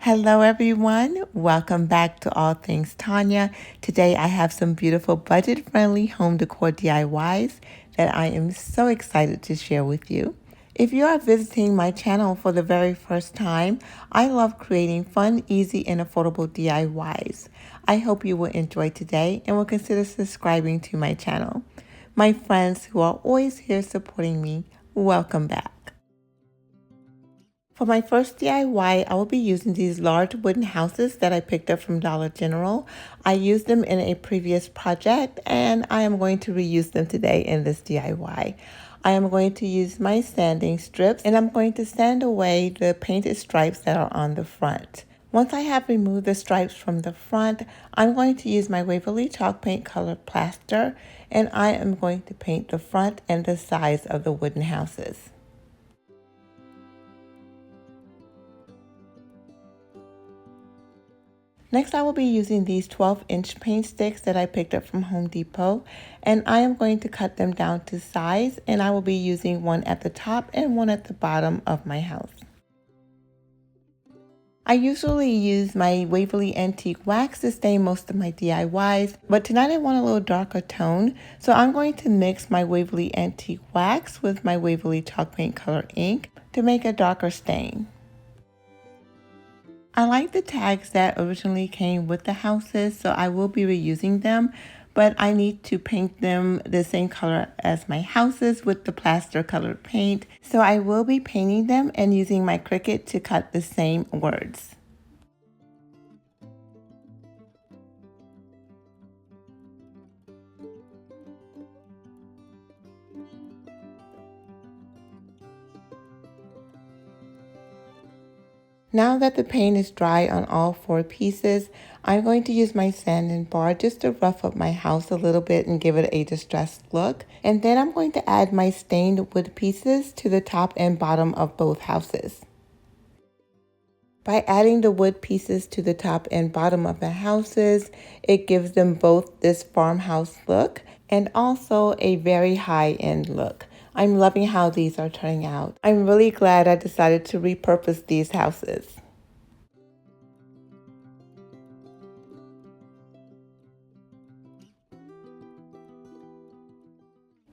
Hello everyone, welcome back to All Things Tonya. Today I have some beautiful budget-friendly home decor DIYs that I am so excited to share with you. If you are visiting my channel for the very first time, I love creating fun, easy, and affordable DIYs. I hope you will enjoy today and will consider subscribing to my channel. My friends who are always here supporting me, welcome back. For my first DIY, I will be using these large wooden houses that I picked up from Dollar General. I used them in a previous project and I am going to reuse them today in this DIY. I am going to use my sanding strips and I'm going to sand away the painted stripes that are on the front. Once I have removed the stripes from the front, I'm going to use my Waverly chalk paint color plaster and I am going to paint the front and the sides of the wooden houses. Next, I will be using these 12-inch paint sticks that I picked up from Home Depot, and I am going to cut them down to size, and I will be using one at the top and one at the bottom of my house. I usually use my Waverly Antique Wax to stain most of my DIYs, but tonight I want a little darker tone, so I'm going to mix my Waverly Antique Wax with my Waverly Chalk Paint Color ink to make a darker stain. I like the tags that originally came with the houses, so I will be reusing them, but I need to paint them the same color as my houses with the plaster colored paint. So I will be painting them and using my Cricut to cut the same words. Now that the paint is dry on all 4 pieces, I'm going to use my sanding bar just to rough up my house a little bit and give it a distressed look. And then I'm going to add my stained wood pieces to the top and bottom of both houses. By adding the wood pieces to the top and bottom of the houses, it gives them both this farmhouse look and also a very high-end look. I'm loving how these are turning out. I'm really glad I decided to repurpose these houses.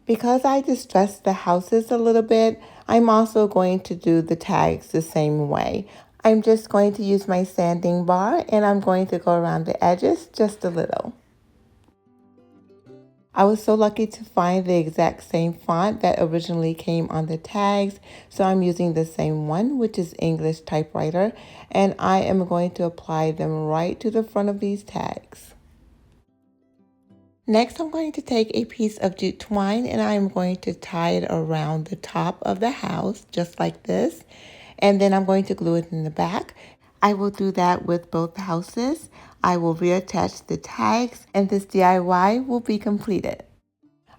Because I distressed the houses a little bit, I'm also going to do the tags the same way. I'm just going to use my sanding bar and I'm going to go around the edges just a little. I was so lucky to find the exact same font that originally came on the tags, so I'm using the same one, which is English typewriter, and I am going to apply them right to the front of these tags. Next, I'm going to take a piece of jute twine and I'm going to tie it around the top of the house, just like this, and then I'm going to glue it in the back. I will do that with both houses. I will reattach the tags and this DIY will be completed.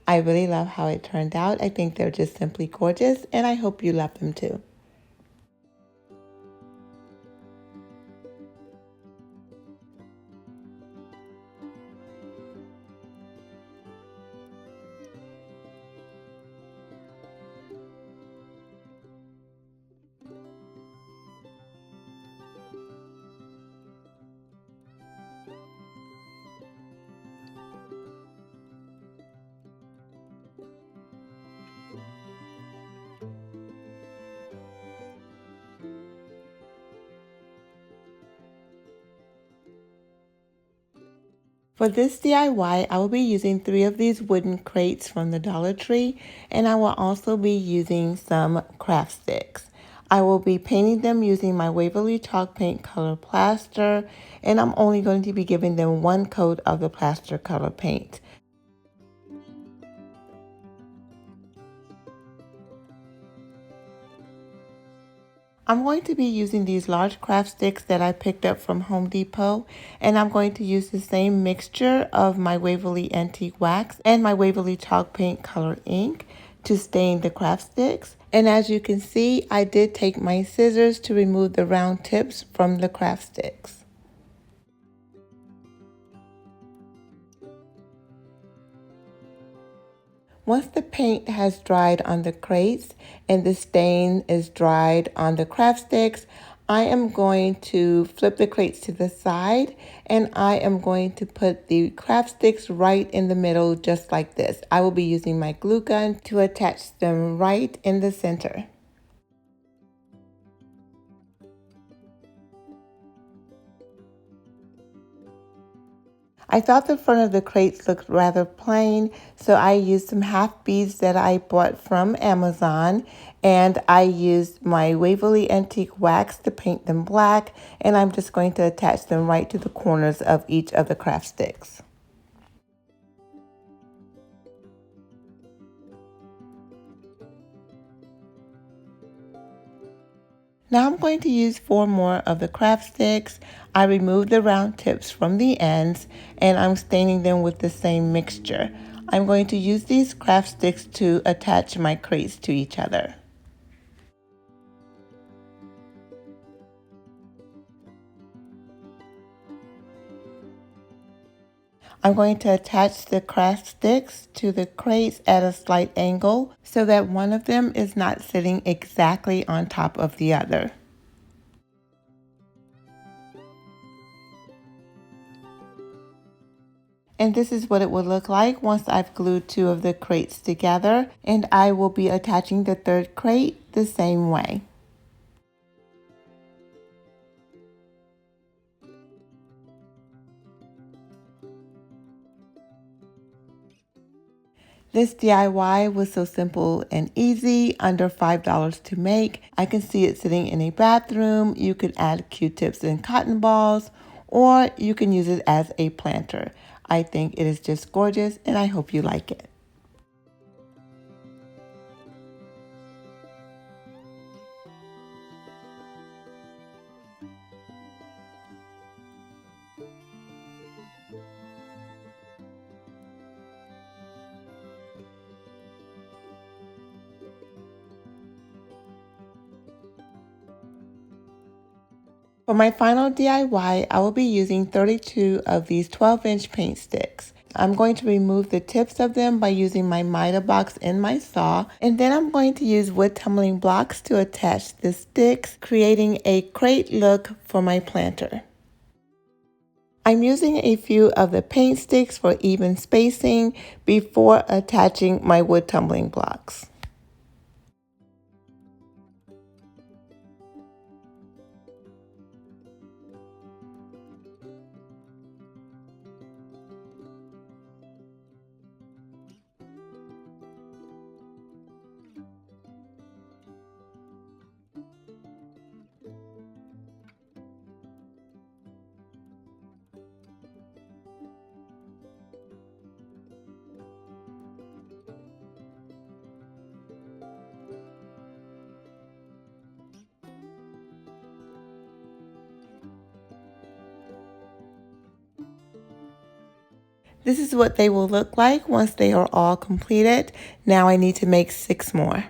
I really love how it turned out. I think they're just simply gorgeous and I hope you love them too. For this DIY, I will be using 3 of these wooden crates from the Dollar Tree, and I will also be using some craft sticks. I will be painting them using my Waverly chalk paint color plaster, and I'm only going to be giving them 1 coat of the plaster color paint. I'm going to be using these large craft sticks that I picked up from Home Depot, and I'm going to use the same mixture of my Waverly Antique Wax and my Waverly Chalk Paint Color ink to stain the craft sticks. And as you can see, I did take my scissors to remove the round tips from the craft sticks. Once the paint has dried on the crates and the stain is dried on the craft sticks, I am going to flip the crates to the side and I am going to put the craft sticks right in the middle just like this. I will be using my glue gun to attach them right in the center. I thought the front of the crates looked rather plain, so I used some half beads that I bought from Amazon, and I used my Waverly antique wax to paint them black, and I'm just going to attach them right to the corners of each of the craft sticks. Now I'm going to use 4 more of the craft sticks. I removed the round tips from the ends and I'm staining them with the same mixture. I'm going to use these craft sticks to attach my crates to each other. I'm going to attach the craft sticks to the crates at a slight angle so that one of them is not sitting exactly on top of the other. And this is what it would look like once I've glued 2 of the crates together, and I will be attaching the 3rd crate the same way. This DIY was so simple and easy, under $5 to make. I can see it sitting in a bathroom. You could add Q-tips and cotton balls, or you can use it as a planter. I think it is just gorgeous and I hope you like it. For my final DIY, I will be using 32 of these 12-inch paint sticks. I'm going to remove the tips of them by using my miter box and my saw, and then I'm going to use wood tumbling blocks to attach the sticks, creating a crate look for my planter. I'm using a few of the paint sticks for even spacing before attaching my wood tumbling blocks. This is what they will look like once they are all completed. Now I need to make 6 more.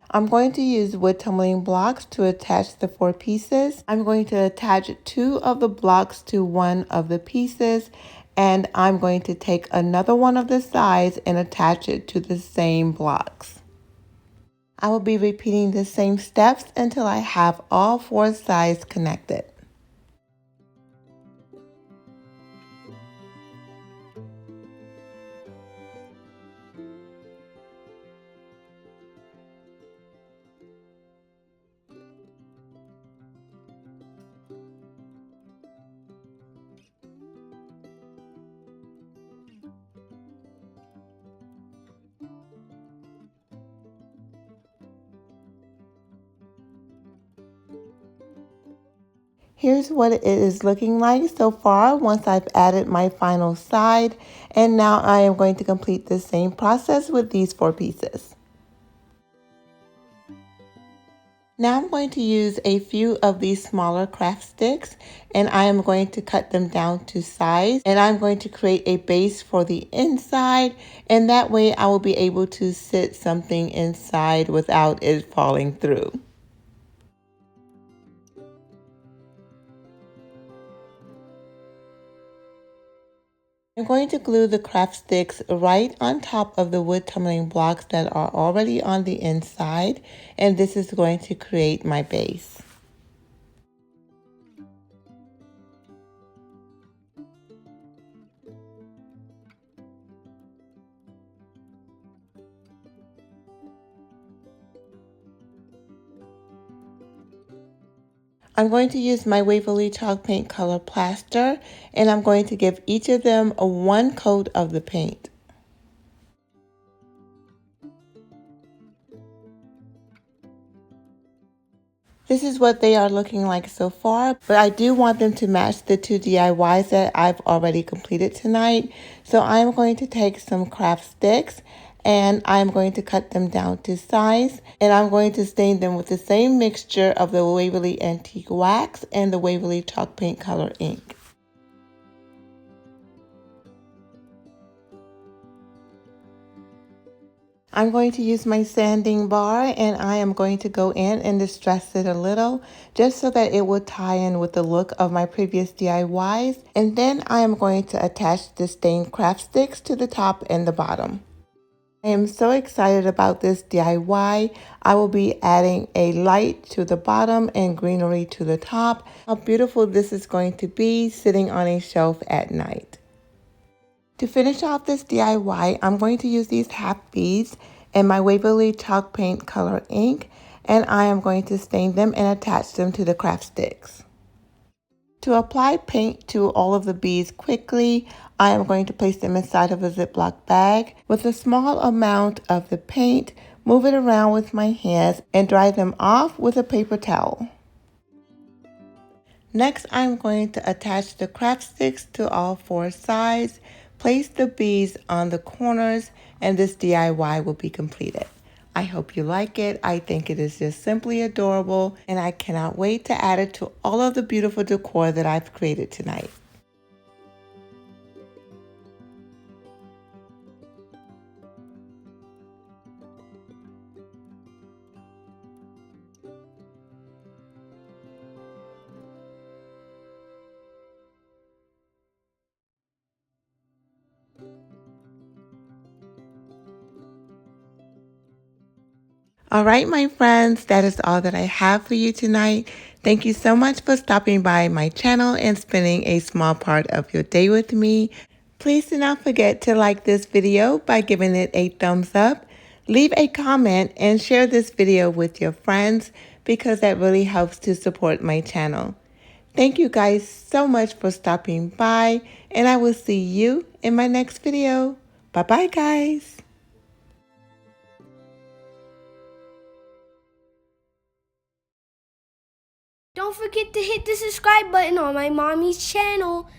I'm going to use wood tumbling blocks to attach the 4 pieces. I'm going to attach 2 of the blocks to one of the pieces, and I'm going to take another one of the sides and attach it to the same blocks. I will be repeating the same steps until I have all 4 sides connected. Here's what it is looking like so far once I've added my final side, and now I am going to complete the same process with these 4 pieces. Now I'm going to use a few of these smaller craft sticks and I am going to cut them down to size, and I'm going to create a base for the inside, and that way I will be able to sit something inside without it falling through. I'm going to glue the craft sticks right on top of the wood tumbling blocks that are already on the inside, and this is going to create my base. I'm going to use my Waverly chalk paint color Plaster, and I'm going to give each of them a one coat of the paint. This is what they are looking like so far, but I do want them to match the two DIYs that I've already completed tonight. So I'm going to take some craft sticks and I'm going to cut them down to size, and I'm going to stain them with the same mixture of the Waverly Antique Wax and the Waverly Chalk Paint Color ink. I'm going to use my sanding bar and I am going to go in and distress it a little just so that it will tie in with the look of my previous DIYs. And then I am going to attach the stained craft sticks to the top and the bottom. I am so excited about this DIY. I will be adding a light to the bottom and greenery to the top. How beautiful this is going to be sitting on a shelf at night. To finish off this DIY, I'm going to use these half beads and my Waverly chalk paint color ink, and I am going to stain them and attach them to the craft sticks. To apply paint to all of the beads quickly, I am going to place them inside of a Ziploc bag. With a small amount of the paint, move it around with my hands and dry them off with a paper towel. Next, I'm going to attach the craft sticks to all four sides, place the beads on the corners, and this DIY will be completed. I hope you like it. I think it is just simply adorable, and I cannot wait to add it to all of the beautiful decor that I've created tonight. All right, my friends, that is all that I have for you tonight. Thank you so much for stopping by my channel and spending a small part of your day with me. Please do not forget to like this video by giving it a thumbs up. Leave a comment and share this video with your friends because that really helps to support my channel. Thank you guys so much for stopping by, and I will see you in my next video. Bye-bye, guys. Don't forget to hit the subscribe button on my mommy's channel.